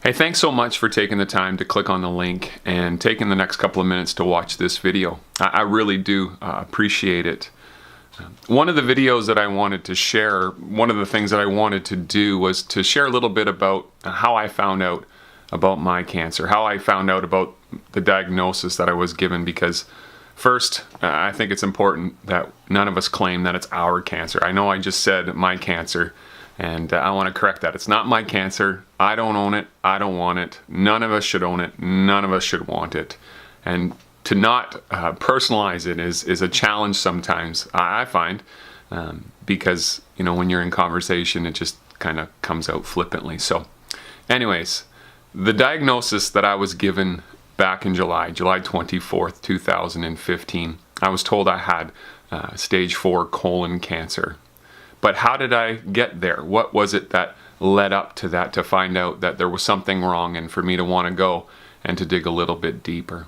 Hey, thanks so much for taking the time to click on the link and taking the next couple of minutes to watch this video. I really do appreciate it. One of the videos that I wanted to share, one of the things that I wanted to do was to share a little bit about how I found out about my cancer, how I found out about the diagnosis that I was given, because first, I think it's important that none of us claim that it's our cancer. I know I just said my cancer, and I want to correct that. It's not my cancer. I don't own it. I don't want it. None of us should own it. None of us should want it. And to not personalize it is a challenge sometimes, I find, because, you know, when you're in conversation, it just kind of comes out flippantly. So anyways, the diagnosis that I was given back in July 24th, 2015, I was told I had stage 4 colon cancer. But how did I get there? What was it that led up to that, to find out that there was something wrong and for me to want to go and to dig a little bit deeper?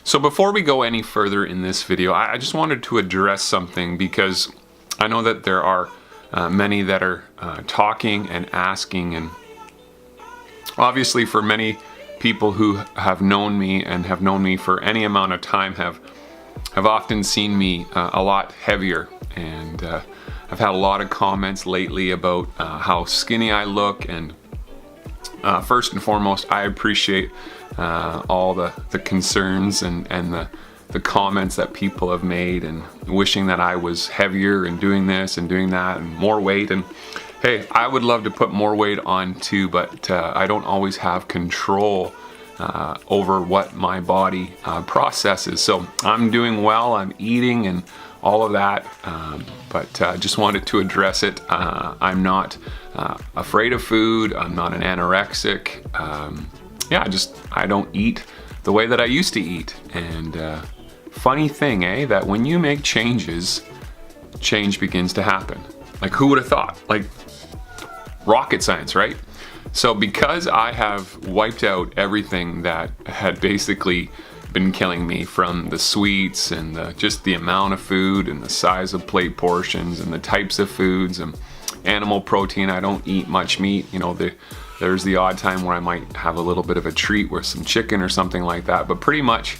So before we go any further in this video, I just wanted to address something, because I know that there are many that are talking and asking, and obviously for many people who have known me and have known me for any amount of time have often seen me a lot heavier, and I've had a lot of comments lately about how skinny I look, and first and foremost, I appreciate all the concerns and the comments that people have made, and wishing that I was heavier and doing this and doing that and more weight. And hey, I would love to put more weight on too, but I don't always have control over what my body processes. So I'm doing well, I'm eating and all of that, but just wanted to address it. I'm not afraid of food. I'm not an anorexic. I don't eat the way that I used to eat. And funny thing, that when you make changes, change begins to happen. Like, who would have thought? Like rocket science, right? So because I have wiped out everything that had basically been killing me, from the sweets and just the amount of food and the size of plate portions and the types of foods and animal protein. I don't eat much meat. You know, there's the odd time where I might have a little bit of a treat with some chicken or something like that, but pretty much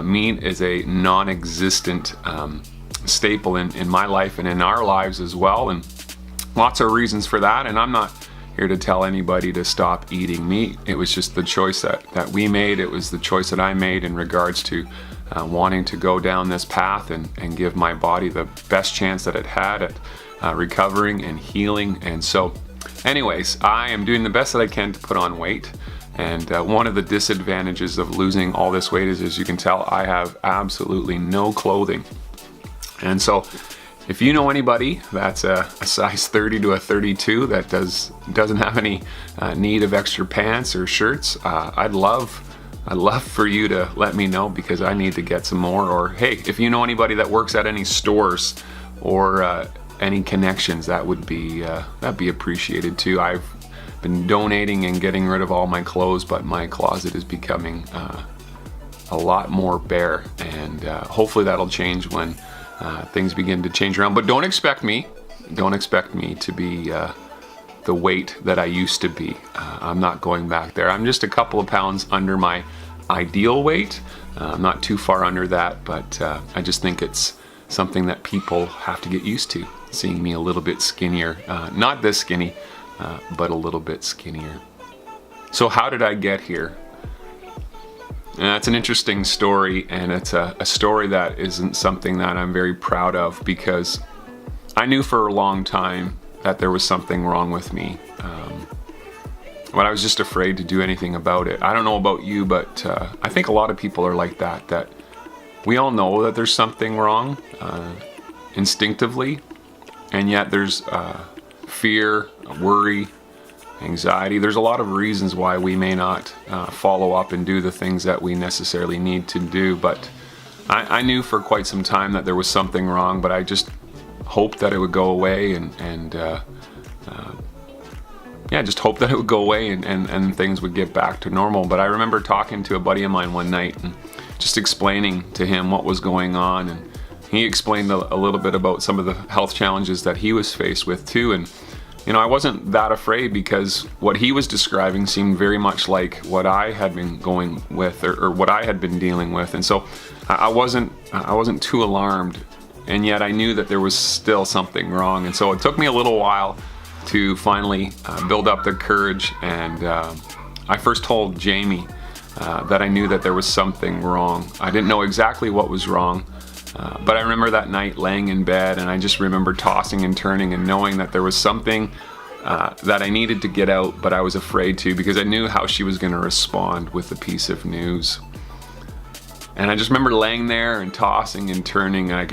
meat is a non-existent staple in my life and in our lives as well, and lots of reasons for that. And I'm not here to tell anybody to stop eating meat. It was just the choice that we made. It was the choice that I made in regards to wanting to go down this path and give my body the best chance that it had at recovering and healing. And so anyways, I am doing the best that I can to put on weight. And one of the disadvantages of losing all this weight is, as you can tell, I have absolutely no clothing. And so if you know anybody that's a size 30 to a 32 that doesn't have any need of extra pants or shirts, I'd love for you to let me know, because I need to get some more. Or hey, if you know anybody that works at any stores or any connections, that'd be appreciated too. I've been donating and getting rid of all my clothes, but my closet is becoming a lot more bare, and hopefully that'll change when things begin to change around. But don't expect me to be the weight that I used to be. I'm not going back there. I'm just a couple of pounds under my ideal weight. I'm not too far under that, but I just think it's something that people have to get used to, seeing me a little bit skinnier. Not this skinny, but a little bit skinnier. So how did I get here? It's an interesting story, and it's a story that isn't something that I'm very proud of, because I knew for a long time that there was something wrong with me, but I was just afraid to do anything about it. I don't know about you, but I think a lot of people are like that we all know that there's something wrong instinctively, and yet there's fear, worry, anxiety. There's a lot of reasons why we may not follow up and do the things that we necessarily need to do. But I knew for quite some time that there was something wrong, but I just hoped that it would go away, and just hope that it would go away and things would get back to normal. But I remember talking to a buddy of mine one night and just explaining to him what was going on, and he explained a little bit about some of the health challenges that he was faced with too. And I wasn't that afraid because what he was describing seemed very much like what I had been going with or what I had been dealing with. And so I wasn't too alarmed, and yet I knew that there was still something wrong. And so it took me a little while to finally build up the courage, and I first told Jamie that I knew that there was something wrong. I didn't know exactly what was wrong, but I remember that night laying in bed, and I just remember tossing and turning and knowing that there was something that I needed to get out, but I was afraid to, because I knew how she was going to respond with the piece of news. And I just remember laying there and tossing and turning, and I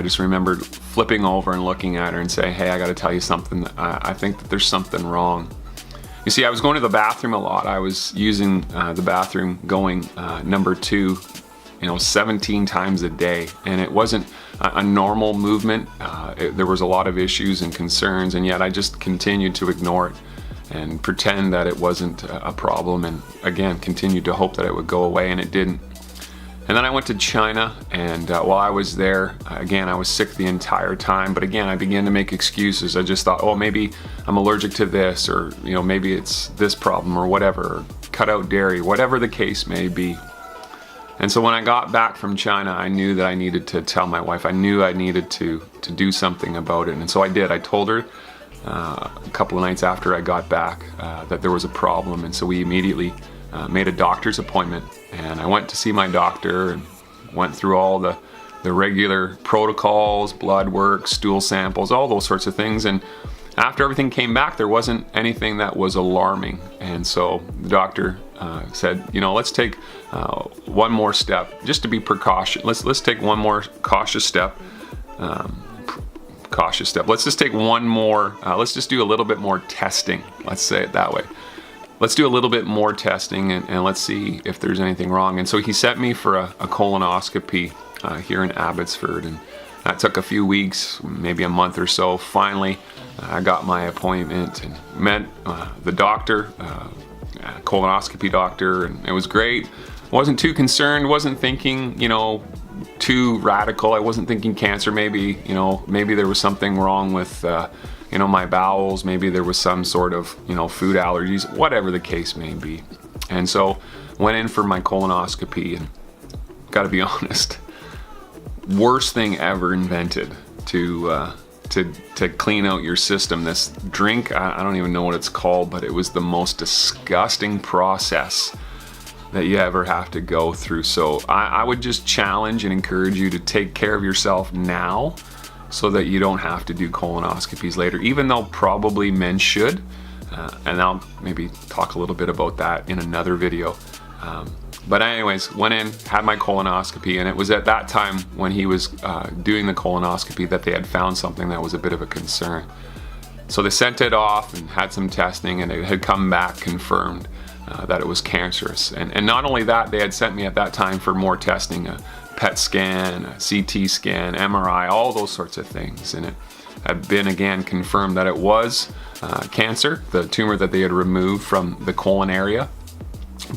just remembered flipping over and looking at her and saying, "Hey, I got to tell you something. I think that there's something wrong." You see, I was going to the bathroom a lot. I was using the bathroom going number 2, 17 times a day, and it wasn't a normal movement. There was a lot of issues and concerns, and yet I just continued to ignore it and pretend that it wasn't a problem, and again continued to hope that it would go away, and it didn't. And then I went to China, and while I was there, again, I was sick the entire time, but again, I began to make excuses. I just thought, oh, maybe I'm allergic to this, or maybe it's this problem, or whatever, or cut out dairy, whatever the case may be. And so when I got back from China, I knew that I needed to tell my wife. I knew I needed to do something about it, and so I did. I told her a couple of nights after I got back that there was a problem, and so we immediately made a doctor's appointment, and I went to see my doctor and went through all the regular protocols, blood work, stool samples, all those sorts of things. And after everything came back, there wasn't anything that was alarming. And so the doctor said, let's take one more step, just to be precautioned. Let's take one more cautious step. Let's just take one more. Let's just do a little bit more testing. Let's say it that way. Let's do a little bit more testing, and let's see if there's anything wrong. And so he sent me for a colonoscopy here in Abbotsford, and that took a few weeks, maybe a month or so. Finally, I got my appointment and met the doctor, colonoscopy doctor, and it was great. Wasn't too concerned, wasn't thinking, too radical. I wasn't thinking cancer. Maybe there was something wrong with my bowels. Maybe there was some sort of food allergies, whatever the case may be. And so went in for my colonoscopy, and got to be honest, worst thing ever invented to clean out your system. This drink, I don't even know what it's called, but it was the most disgusting process that you ever have to go through. So I would just challenge and encourage you to take care of yourself now, so that you don't have to do colonoscopies later, even though probably men should. And I'll maybe talk a little bit about that in another video. But anyways, went in, had my colonoscopy, and it was at that time when he was doing the colonoscopy that they had found something that was a bit of a concern. So they sent it off and had some testing, and it had come back confirmed that it was cancerous. And not only that, they had sent me at that time for more testing, a PET scan, a CT scan, MRI, all those sorts of things. And it had been again confirmed that it was cancer, the tumor that they had removed from the colon area.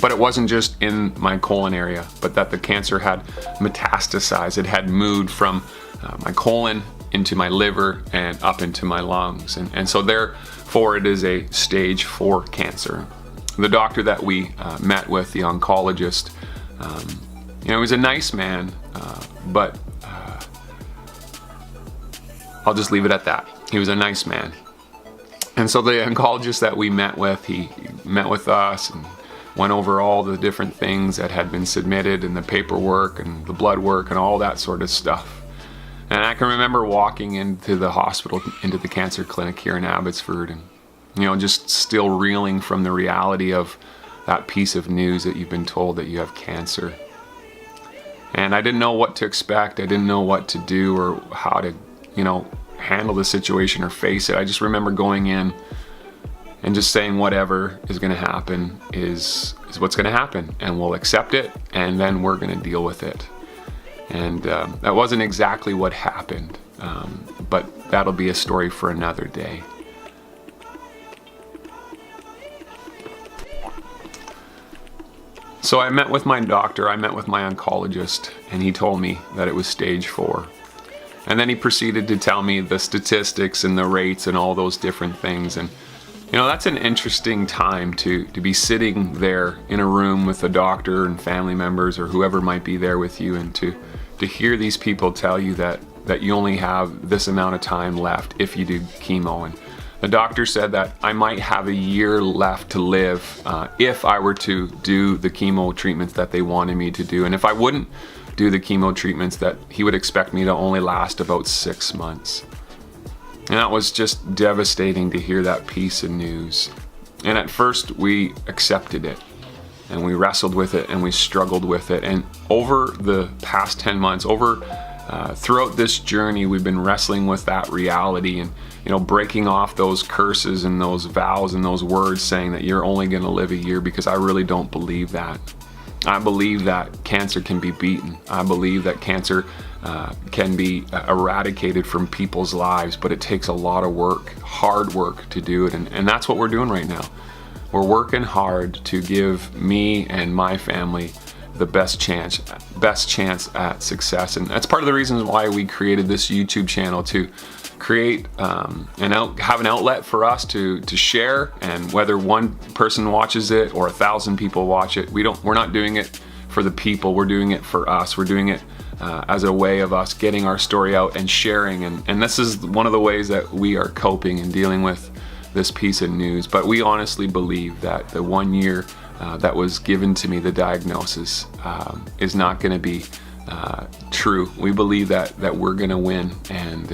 But it wasn't just in my colon area, but that the cancer had metastasized. It had moved from my colon into my liver and up into my lungs. And so therefore it is a stage 4 cancer. The doctor that we met with, the oncologist, he was a nice man, but I'll just leave it at that. He was a nice man. And so the oncologist that we met with, he met with us and went over all the different things that had been submitted, and the paperwork and the blood work and all that sort of stuff. And I can remember walking into the hospital, into the cancer clinic here in Abbotsford, and just still reeling from the reality of that piece of news that you've been told that you have cancer. And I didn't know what to expect. I didn't know what to do or how to, handle the situation or face it. I just remember going in and just saying whatever is going to happen is what's going to happen, and we'll accept it, and then we're going to deal with it. And that wasn't exactly what happened, but that'll be a story for another day. So I met with my doctor, I met with my oncologist, and he told me that it was stage 4. And then he proceeded to tell me the statistics and the rates and all those different things. And you know, that's an interesting time to be sitting there in a room with a doctor and family members or whoever might be there with you, and to hear these people tell you that you only have this amount of time left if you do chemo. And the doctor said that I might have a year left to live if I were to do the chemo treatments that they wanted me to do. And if I wouldn't do the chemo treatments, that he would expect me to only last about 6 months. And that was just devastating to hear that piece of news. And at first we accepted it, and we wrestled with it, and we struggled with it. And over the past 10 months, throughout this journey, we've been wrestling with that reality, and you know, breaking off those curses and those vows and those words saying that you're only going to live a year, because I really don't believe that. I believe that cancer can be beaten. I believe that cancer can be eradicated from people's lives, but it takes a lot of work, hard work to do it. And that's what we're doing right now. We're working hard to give me and my family the best chance at success. And that's part of the reasons why we created this YouTube channel, to create have an outlet for us to share. And whether one person watches it or 1,000 people watch it, we're not doing it for the people, we're doing it for us. We're doing it as a way of us getting our story out and sharing. And this is one of the ways that we are coping and dealing with this piece of news. But we honestly believe that the 1 year that was given to me, the diagnosis, is not going to be true. We believe that we're going to win, and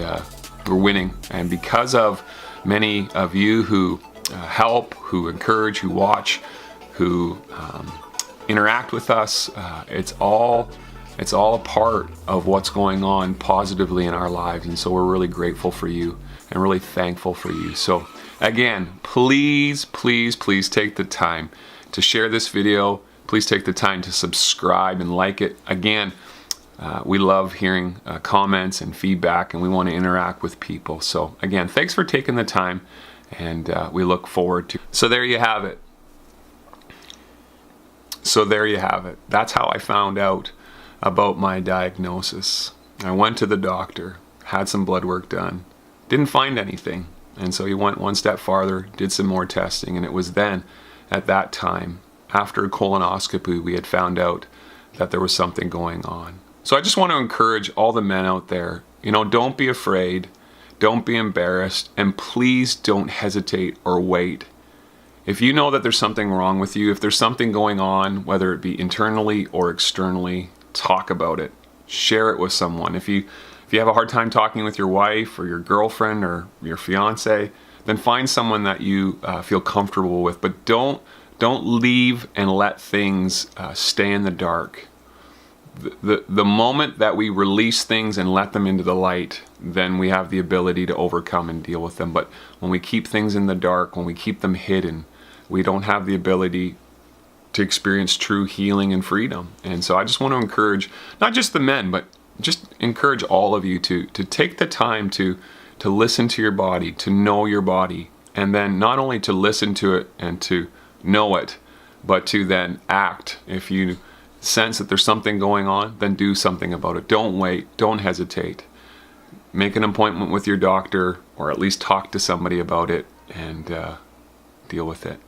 we're winning. And because of many of you who help, who encourage, who watch, who interact with us, it's all a part of what's going on positively in our lives. And so we're really grateful for you and really thankful for you. So again, please take the time to share this video. Please take the time to subscribe and like it. Again, we love hearing comments and feedback, and we want to interact with people. So again, thanks for taking the time, and we look forward to. So there you have it. That's how I found out about my diagnosis. I went to the doctor, had some blood work done, didn't find anything. And so he went one step farther, did some more testing, and it was then, at that time, after a colonoscopy, we had found out that there was something going on. So I just want to encourage all the men out there, you know, don't be afraid, don't be embarrassed, and please don't hesitate or wait. If you know that there's something wrong with you, if there's something going on, whether it be internally or externally, talk about it. Share it with someone. If you have a hard time talking with your wife or your girlfriend or your fiance, then find someone that you feel comfortable with. But don't leave and let things stay in the dark. The moment that we release things and let them into the light, then we have the ability to overcome and deal with them. But when we keep things in the dark, when we keep them hidden, we don't have the ability to experience true healing and freedom. And so I just want to encourage, not just the men, but just encourage all of you to take the time to listen to your body, to know your body, and then not only to listen to it and to know it, but to then act. If you sense that there's something going on, then do something about it. Don't wait, don't hesitate. Make an appointment with your doctor, or at least talk to somebody about it, and deal with it.